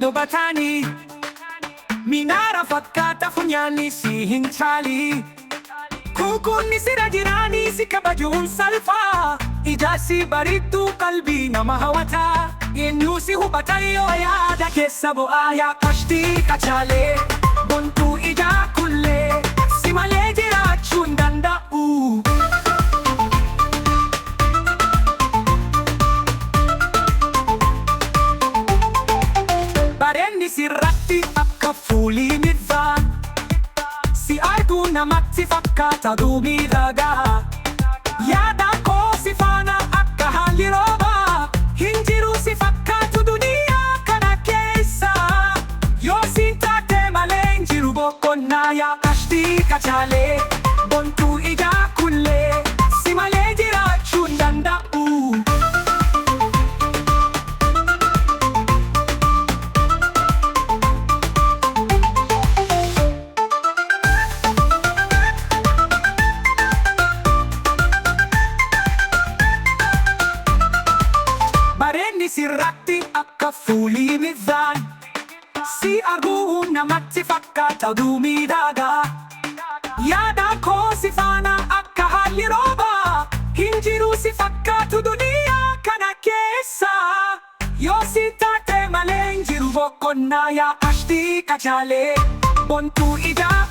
do batani Minara fakkata funyani si hinchali Kukuni sira jirani si kabajun salfa Ijasi baritu kalbi na mahawata Inusi hubatayo ayada kesa bo aya kashti kachale Bontu ija kulle Simale jira chundanda Barenni sirratti akka fuuli midhaan Si argu namatti fakkaata dumiidhagaa Yaada koo si faana akka haalli roobaa Hin jiru si fakkaatu duniyaa kana keessa Yoo siin taate malee hin jiru boqonnaa yaa kashtii kachaalee Bontuu ijaa kullee si malee jiraachuu hin danda'u Barenni sirratti akka fuuli midhaan Si arguu namatti fakkaata dumiidhagaa Yaada koo si faana akka haalli roobaa Hin jiru si fakkaatu duniyaa kana keessa Yoo si taate malee hin jiru boqonnaa yaa kashtii kachaalee Bontuu ijaa